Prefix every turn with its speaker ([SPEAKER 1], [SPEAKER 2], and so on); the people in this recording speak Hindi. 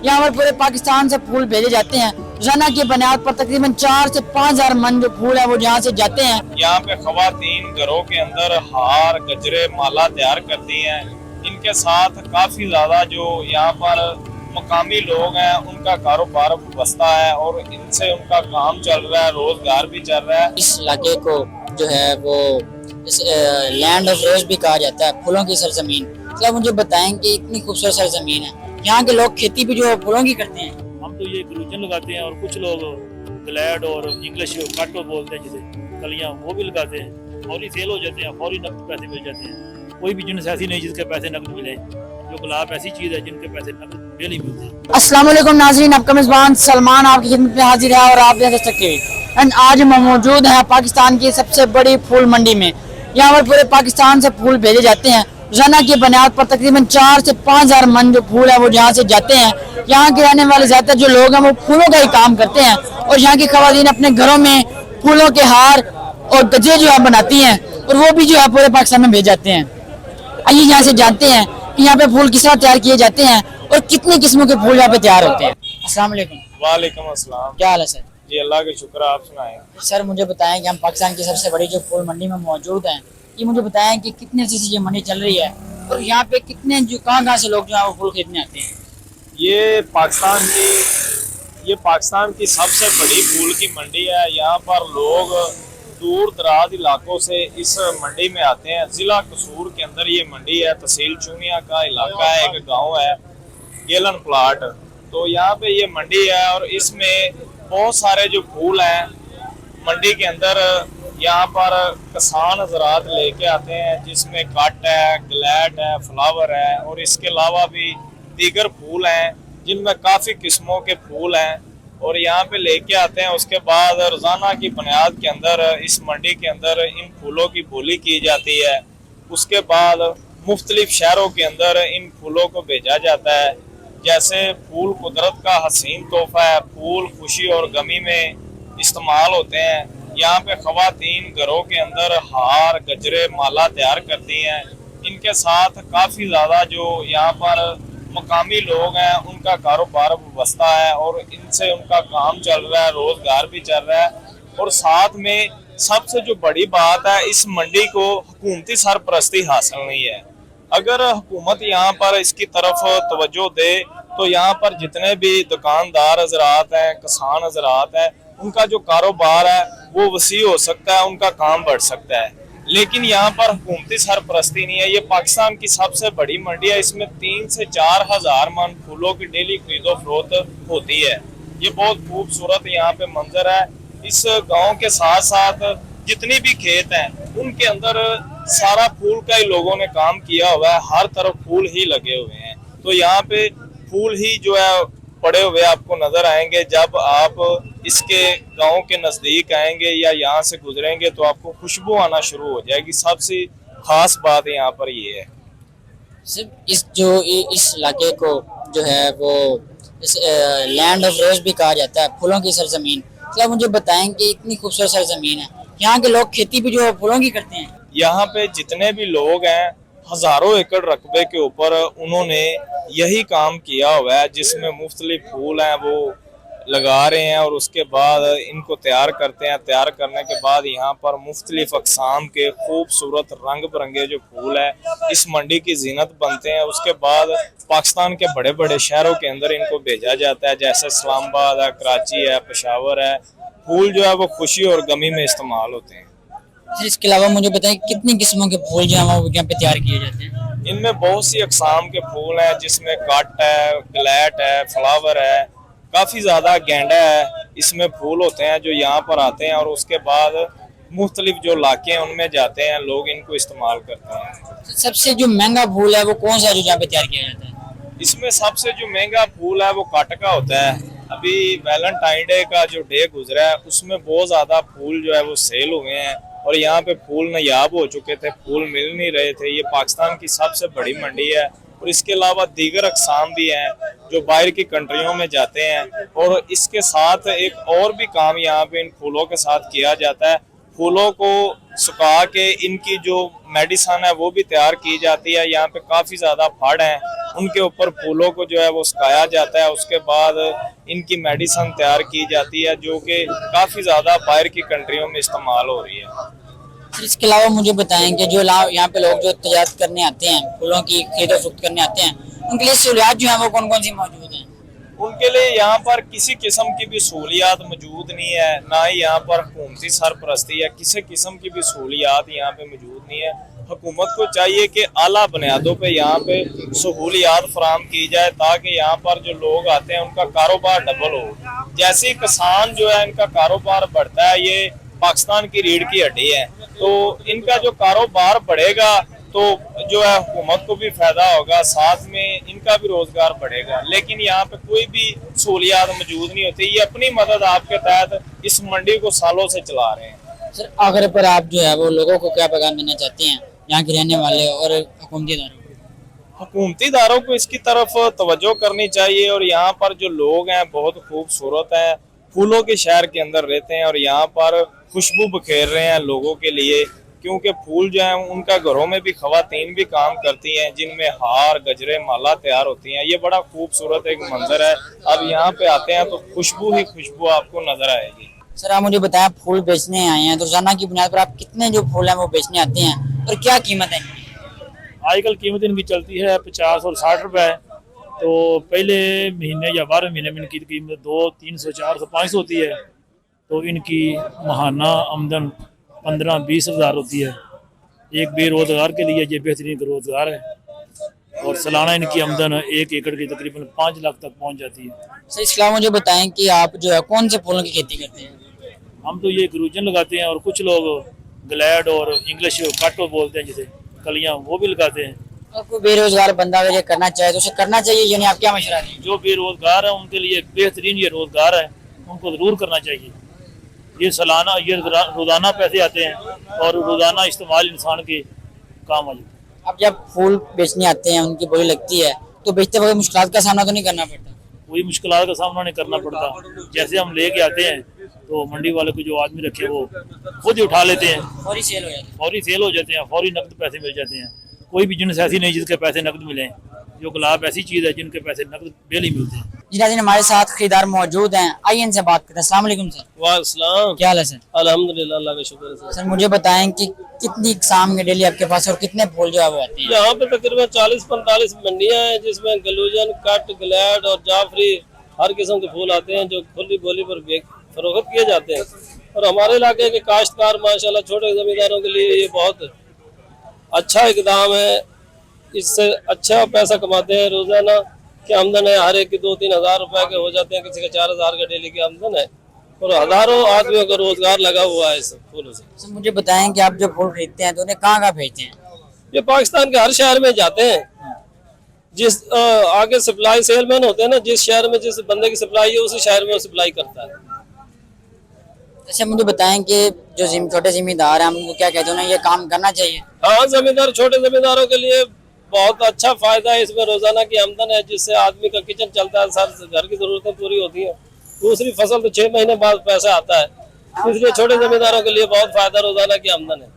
[SPEAKER 1] यहाँ पर पूरे पाकिस्तान से फूल भेजे जाते हैं। रोजाना की बुनियाद पर तकरीबन 4 से 5,000 मन जो फूल है वो यहाँ से जाते हैं।
[SPEAKER 2] यहाँ पे खवातीन घरों के अंदर हार गजरे माला तैयार करती हैं। इनके साथ काफी ज्यादा जो यहाँ पर मकामी लोग हैं उनका कारोबार बसता है और इनसे उनका काम चल रहा है, रोजगार भी चल रहा है।
[SPEAKER 1] इस इलाके को जो है वो लैंड ऑफ रोज भी कहा जाता है, फूलों की सरजमीन। तो मुझे बताएं कि इतनी खूबसूरत सरजमीन है, यहाँ के लोग खेती भी जो फूलों की करते हैं।
[SPEAKER 3] हम तो ये ग्लूजन लगाते हैं और कुछ लोग ग्लैड और इंग्लिश काटो बोलते हैं जिसे कलियां, वो भी लगाते हैं और ही सेल हो जाते हैं, फौरी नकद पैसे मिल जाते हैं। कोई भी जिनस ऐसी नहीं जिसके पैसे नकद मिले, जो गुलाब ऐसी चीज है जिनके पैसे नकद डेली मिलते हैं।
[SPEAKER 1] अस्सलाम वालेकुम नाज़रीन, आपका मेज़बान सलमान आपकी खिदमत में हाजिर है और आप देख सकते हैं आज हम मौजूद हैं पाकिस्तान की सबसे बड़ी फूल मंडी में। यहाँ पर पूरे पाकिस्तान से फूल भेजे जाते हैं। रोजाना की बुनियाद पर तकरीबन 4 से 5,000 मन जो फूल है वो यहाँ से जाते हैं। यहाँ के रहने वाले ज्यादातर जो लोग हैं वो फूलों का ही काम करते हैं और यहाँ की खवातीन अपने घरों में फूलों के हार और गजरे जो है बनाती हैं और वो भी जो है पूरे पाकिस्तान में भेज जाते हैं। आइए यहाँ से जानते हैं कि यहाँ पे फूल किस तरह तैयार किए जाते हैं और कितनी किस्मों के फूल यहाँ पे तैयार होते हैं। अस्सलाम वालेकुम।
[SPEAKER 2] वालेकुम अस्सलाम।
[SPEAKER 1] क्या हाल है सर?
[SPEAKER 2] जी अल्लाह का शुक्र, आप सुनाएं।
[SPEAKER 1] सर मुझे बताएं कि हम पाकिस्तान की सबसे बड़ी जो फूल मंडी में मौजूद हैं, ये मुझे बताएं कि कितने अर्से से ये मंडी चल रही है और यहाँ पे कितने जो कहाँ से लोग जो है वो फूल खरीदने आते हैं।
[SPEAKER 2] ये पाकिस्तान की सबसे बड़ी फूल की मंडी है। यहाँ पर लोग दूर दराज इलाकों से इस मंडी में आते हैं। जिला कसूर के अंदर ये मंडी है, तहसील चूमिया का इलाका है, एक गांव है गेलन प्लाट। तो यहाँ पे ये मंडी है और इसमें बहुत सारे जो फूल हैं मंडी के अंदर यहाँ पर किसान हजरात लेके आते हैं, जिसमें कट है, ग्लैड है, फ्लावर है और इसके अलावा भी दीगर फूल हैं जिनमें काफ़ी किस्मों के फूल हैं और यहाँ पे लेके आते हैं। उसके बाद रोज़ाना की बुनियाद के अंदर इस मंडी के अंदर इन फूलों की बोली की जाती है। उसके बाद मुख्तलिफ शहरों के अंदर इन फूलों को भेजा जाता है। जैसे फूल कुदरत का हसीन तोहफा है, फूल खुशी और गमी में इस्तेमाल होते हैं। यहाँ पे खवातीन घरों के अंदर हार गजरे माला तैयार करती हैं। इनके साथ काफ़ी ज़्यादा जो यहाँ पर मकामी लोग हैं उनका कारोबार बसता है और इनसे उनका काम चल रहा है, रोजगार भी चल रहा है। और साथ में सबसे जो बड़ी बात है, इस मंडी को हुकूमती सरपरस्ती हासिल नहीं है। अगर हुकूमत यहाँ पर इसकी तरफ तवज्जो दे तो यहाँ पर जितने भी दुकानदार हजरात हैं, किसान हजरात हैं, उनका जो कारोबार है वो वसी हो सकता है, उनका काम बढ़ सकता है। लेकिन यहाँ पर हुकूमती सरपरस्ती नहीं है। ये पाकिस्तान की सबसे बड़ी मंडी है, इसमें 3 से 4 हजार मन फूलों की डेली खरीदो फरोख्त होती है। ये बहुत खूबसूरत यहाँ पे मंजर है। इस गांव के साथ साथ जितनी भी खेत हैं उनके अंदर सारा फूल का ही लोगों ने काम किया हुआ है, हर तरफ फूल ही लगे हुए हैं। तो यहाँ पे फूल ही जो है पड़े हुए आपको नजर आएंगे। जब आप इसके गांव के नजदीक आएंगे या यहाँ से गुजरेंगे तो आपको खुशबू आना शुरू हो जाएगी। सबसे खास बात यहाँ पर ये है,
[SPEAKER 1] सिर्फ इस इलाके को जो है वो लैंड ऑफ रोज भी कहा जाता है, फूलों की सरजमीन। तो मुझे बताएं कि इतनी खूबसूरत सरजमीन है, यहाँ के लोग खेती भी जो है फूलों की करते हैं।
[SPEAKER 2] यहाँ पे जितने भी लोग हैं हजारों एकड़ रकबे के ऊपर उन्होंने यही काम किया हुआ है, जिसमें मुख्तलिफ फूल हैं वो लगा रहे हैं और उसके बाद इनको तैयार करते हैं। तैयार करने के बाद यहाँ पर मुख्तलिफ अक़साम के खूबसूरत रंग बिरंगे जो फूल है इस मंडी की जीनत बनते हैं। उसके बाद पाकिस्तान के बड़े बड़े शहरों के अंदर इनको भेजा जाता है, जैसे इस्लामाबाद है, कराची है, पेशावर है। फूल जो है वो खुशी और गमी में इस्तेमाल होते हैं।
[SPEAKER 1] इसके अलावा मुझे बताएं कितनी किस्मों के फूल जो है वो यहाँ पे तैयार किए जाते हैं।
[SPEAKER 2] इनमें बहुत सी अक़साम के फूल हैं, जिसमें कट है, ग्लैट है, फ्लावर है, काफ़ी ज़्यादा गेंडा है। इसमें फूल होते हैं जो यहाँ पर आते हैं और उसके बाद मुख्तलिफ जो इलाके हैं उनमें जाते हैं, लोग इनको इस्तेमाल करते हैं।
[SPEAKER 1] सबसे जो महंगा फूल है वो कौन सा है जो यहाँ पे तैयार किया जाता है?
[SPEAKER 2] इसमें सबसे जो महंगा फूल है वो कट का होता है। अभी वैलेंटाइन डे का जो डे गुजरा है उसमें बहुत ज़्यादा फूल जो है वो सेल हुए हैं और यहाँ पे फूल नायाब हो चुके थे, फूल मिल नहीं रहे थे। ये पाकिस्तान की सबसे बड़ी मंडी है और इसके अलावा दीगर अक़साम भी हैं जो बाहर की कंट्रियों में जाते हैं। और इसके साथ एक और भी काम यहाँ पे इन फूलों के साथ किया जाता है। फूलों को सुखा के इनकी जो मेडिसन है वो भी तैयार की जाती है। यहाँ पे काफ़ी ज़्यादा फड़ हैं, उनके ऊपर फूलों को जो है वो सुखाया जाता है। उसके बाद इनकी मेडिसिन तैयार की जाती है जो कि काफ़ी ज़्यादा बाहर की कंट्रियों में इस्तेमाल हो रही है।
[SPEAKER 1] इसके अलावा मुझे बताएं कि जो यहाँ पे लोग जो तजारत करने आते हैं, फूलों की खरीद और फरोख्त करने आते हैं, उनके लिए सहूलियात जो है वो कौन कौन सी मौजूद हैं?
[SPEAKER 2] उनके लिए यहाँ पर किसी किस्म की भी सहूलियात मौजूद नहीं है, ना ही यहाँ पर हुकूमती सरपरस्ती या किसी किस्म की भी सहूलियात यहाँ पे मौजूद नहीं है। हुकूमत को चाहिए कि आला बुनियादों पे यहाँ पे सहूलियात फराम की जाए ताकि यहाँ पर जो लोग आते हैं उनका कारोबार डबल हो। जैसे किसान जो है इनका कारोबार बढ़ता है, ये पाकिस्तान की रीढ़ की हड्डी है, तो इनका जो कारोबार बढ़ेगा तो जो है हुकूमत को भी फायदा होगा, साथ में इनका भी रोजगार बढ़ेगा। लेकिन यहाँ पे कोई भी सहूलियात मौजूद नहीं होती। ये अपनी मदद आपके तहत इस मंडी को सालों से चला रहे हैं।
[SPEAKER 1] सर आखिर पर आप जो है वो लोगों को क्या पैगाम देना चाहते हैं, यहाँ के रहने वाले और हुकूमती इदारों को?
[SPEAKER 2] हुकूमती इदारों को इसकी तरफ तवज्जो करनी चाहिए और यहाँ पर जो लोग हैं बहुत खूबसूरत हैं, फूलों के शहर के अंदर रहते हैं और यहाँ पर खुशबू बखेर रहे हैं लोगों के लिए, क्योंकि फूल जो है उनका घरों में भी खवातीन भी काम करती हैं जिनमें हार गजरे माला तैयार होती हैं। ये बड़ा खूबसूरत एक मंजर है। अब यहाँ पे आते हैं तो खुशबू ही खुशबू आपको नजर आएगी।
[SPEAKER 1] सर आप मुझे बताएं, फूल बेचने आए हैं तो रोजाना की बुनियाद पर आप कितने जो फूल हैं वो बेचने आते हैं और क्या कीमत है इनकी?
[SPEAKER 3] आजकल कीमत इनकी चलती है 50 और 60 रुपए। तो पहले महीने या 12 महीने में इनकी कीमत 200, 300, 400, 500 होती है। तो इनकी माहाना आमदन 15-20 हज़ार होती है। एक बेरोजगार के लिए ये बेहतरीन रोजगार है और सालाना इनकी आमदन 1 एकड़ की तकरीबन 5 लाख तक पहुंच जाती है।
[SPEAKER 1] सर इसके अलावा मुझे बताएं कि आप जो है कौन से फूलों की खेती करते हैं?
[SPEAKER 3] हम तो ये ग्रूजन लगाते हैं और कुछ लोग ग्लैड और इंग्लिश काटो बोलते हैं जिसे कलियां, वो भी लगाते हैं।
[SPEAKER 1] और कोई बेरोजगार बंदा अगर ये करना चाहे तो उसे करना चाहिए, यानी आप क्या मशवरा देंगे?
[SPEAKER 3] जो बेरोजगार है उनके लिए बेहतरीन ये रोजगार है, उनको जरूर करना चाहिए। ये सालाना ये रोजाना पैसे आते हैं और रोजाना इस्तेमाल इंसान के काम आ जाते हैं।
[SPEAKER 1] अब जब फूल बेचने आते हैं उनकी बोली लगती है तो बेचते वक्त मुश्किलात का सामना तो नहीं करना पड़ता?
[SPEAKER 3] कोई मुश्किलात का सामना नहीं करना पड़ता। जैसे हम लेके आते हैं तो मंडी वाले को जो आदमी रखे वो खुद ही उठा लेते हैं,
[SPEAKER 1] फौरी सेल हो जाती है।
[SPEAKER 3] फौरी सेल हो जाते हैं, फौरी नकद पैसे मिल जाते हैं। कोई भी जिनस ऐसी नहीं जिसके पैसे नकद मिले। जो गुलाब ऐसी चीज है जिनके पैसे नकद डेली मिलते हैं।
[SPEAKER 1] जी नाज़रीन, हमारे साथ खरीदार मौजूद हैं, आइए इनसे बात करते हैं। अस्सलाम वालेकुम सर।
[SPEAKER 4] वालेकुम,
[SPEAKER 1] क्या हाल है सर?
[SPEAKER 4] अल्हम्दुलिल्लाह, अल्लाह का शुक्र है।
[SPEAKER 1] सर मुझे बताएं कि कितनी इकसाम के डेली आपके पास और कितने फूल जो है वो आते हैं?
[SPEAKER 4] यहाँ पे तकरीबन 40-45 मंडियाँ हैं जिसमें गलूजन, कट, ग्लैड और जाफरी हर किस्म के फूल आते हैं जो खुली बोली पर फरोख्त किए जाते हैं। और हमारे इलाके के काश्तकार माशाल्लाह छोटे जमींदारों के लिए ये बहुत अच्छा इकदाम है। इससे अच्छा पैसा कमाते हैं। रोजाना की आमदन है हर एक की 2-3 हज़ार रुपए के हो जाते हैं, किसी का 4 हज़ार का डेली की आमदन है और हजारों आदमियों का रोजगार लगा हुआ है इस फूलों से।
[SPEAKER 1] सर मुझे बताएं कि आप जो फूल खरीदते हैं तो उन्हें कहाँ कहाँ भेजते हैं?
[SPEAKER 4] ये पाकिस्तान के हर शहर में जाते हैं। जिस आगे सप्लाई सेलमैन होते हैं ना, जिस शहर में जिस बंदे की सप्लाई है उसी शहर में वो सप्लाई करता है।
[SPEAKER 1] अच्छा मुझे बताएं कि जो छोटे जिम्मेदार हैं हम उनको क्या कहते हैं, उन्हें ये काम करना चाहिए?
[SPEAKER 4] हाँ, जमींदार छोटे जमींदारों के लिए बहुत अच्छा फायदा है। इसमें रोजाना की आमदन है जिससे आदमी का किचन चलता है, सर घर की जरूरतें पूरी होती हैं। दूसरी फसल तो 6 महीने बाद पैसा आता है, इसलिए छोटे जमींदारों के लिए बहुत फायदा रोजाना की आमदन है।